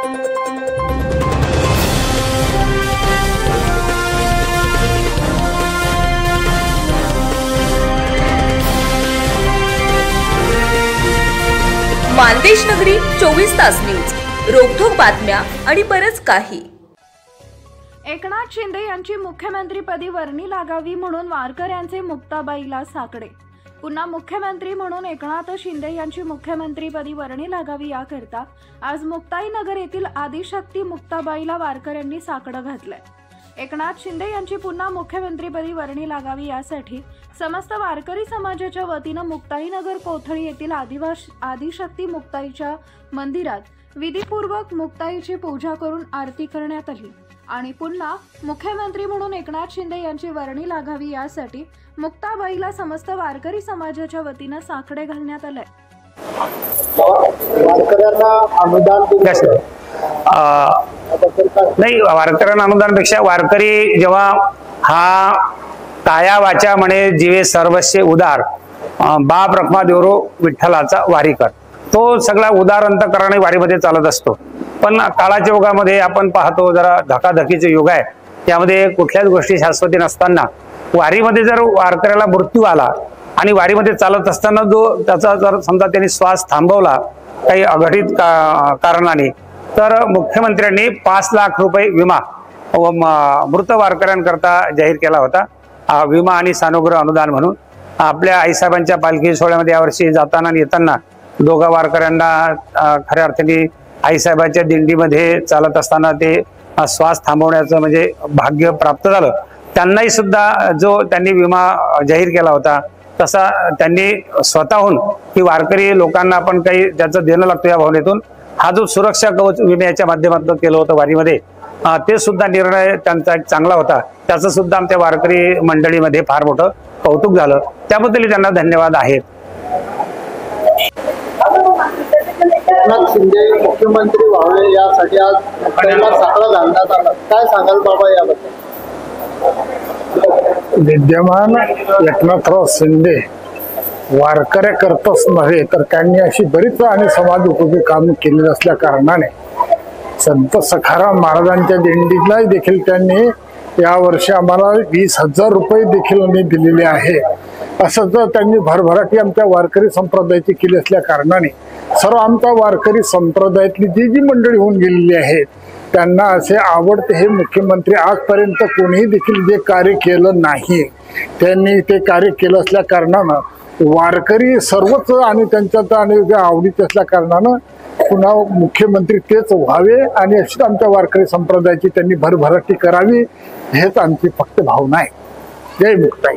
मानदेश नगरी 24 तास न्यूज, रोखोक बातम्या आणि बरच काही। एकनाथ शिंदे यांची मुख्यमंत्रीपदी वर्णी लागावी म्हणून वारकऱ्यांचे मुक्ताबाईला साकडे। पुन्हा मुख्यमंत्री म्हणून एकनाथ शिंदे यांची मुख्यमंत्रीपदी वर्णी लागावी याकरता आज मुक्ताईनगर येथील आदिशक्ती मुक्ताबाईला वारकऱ्यांनी साकडं घातलंय। एकनाथ शिंदे यांची पुन्हा मुख्यमंत्रीपदी वर्णी लागावी यासाठी समस्त वारकरी समाजाच्या वतीनं मुक्ताईनगर कोथळी येथील आदिशक्ती मुक्ताईच्या मंदिरात विधीपूर्वक मुक्ताईची पूजा करून आरती करण्यात आली आणि पुन्हा मुख्यमंत्री म्हणून एकनाथ शिंदे यांची वर्णी लागावी यासाठी मुक्ताबाईला समस्त वारकरी समाजाच्या वतीनं साकडे घालण्यात आले। नाही, वारकऱ्यांना अनुदानपेक्षा वारकरी जेव्हा हा काया वाचा म्हणे जीवे सर्वस्व उदार बाप रखमा देवरो विठ्ठलाचा वारीकर, तो सगळा उदार अंतकरणाने वारीमध्ये चालत असतो। पण काळाच्या युगामध्ये आपण पाहतो जरा धकाधकीचे युग आहे, त्यामध्ये कुठल्याच गोष्टी शाश्वती नसताना वारीमध्ये जर वारकऱ्याला मृत्यू आला आणि वारीमध्ये चालत असताना जो त्याचा जर समजा त्यांनी श्वास थांबवला काही अघटित कारणाने, तर मुख्यमंत्र्यांनी 5 लाख रुपये विमा मृत वारकऱ्यांकरता जाहीर केला होता, विमा आणि सानुग्रह अनुदान म्हणून। आपल्या आईसाहेबांच्या पालखी सोहळ्यामध्ये यावर्षी जाताना येताना दोघा वारकऱ्यांना खऱ्या अर्थाने आईसाहेबांच्या दिंडीमध्ये चालत असताना ते श्वास थांबवण्याचं म्हणजे भाग्य प्राप्त झालं। त्यांनाही सुद्धा जो त्यांनी विमा जाहीर केला होता तसा त्यांनी स्वतःहून की वारकरी लोकांना आपण काही त्याचं देणं लागतं या भावनेतून हा जो सुरक्षा कवच विम्याच्या माध्यमातून केलं होतं वारीमध्ये, ते सुद्धा निर्णय त्यांचा एक चांगला होता। त्याचं सुद्धा आमच्या वारकरी मंडळीमध्ये फार मोठं कौतुक झालं, त्याबद्दल त्यांना धन्यवाद आहेत। एकनाथ शिंदे मुख्यमंत्री व्हावे यासाठी आज साकडं घालण्यात आलं, काय सांगाल बाबा याबद्दल? विद्यमान एकनाथराव शिंदे वारकऱ्याकरताच नव्हे तर त्यांनी अशी बरीच आणि समाज उपयोगी कामे केलेली असल्या कारणाने संत सखाराम महाराजांच्या दिंडीला देखील त्यांनी यावर्षी आम्हाला 20,000 रुपये देखील दिलेले आहे। असं जर त्यांनी भरभराटी आमच्या वारकरी संप्रदायाची केली असल्या कारणाने सर्व आमच्या वारकरी संप्रदायातली जी मंडळी होऊन गेलेली आहेत त्यांना असे आवडते हे मुख्यमंत्री आजपर्यंत कोणीही देखील जे कार्य केलं नाही, त्यांनी ते कार्य केलं असल्या कारणानं वारकरी सर्वच आणि त्यांच्या आणि आवडीचे असल्या कारणानं पुन्हा मुख्यमंत्री तेच व्हावे आणि अशीच आमच्या वारकरी संप्रदायाची त्यांनी भरभराटी करावी हेच आमची फक्त भावना आहे। जय मुक्ताई।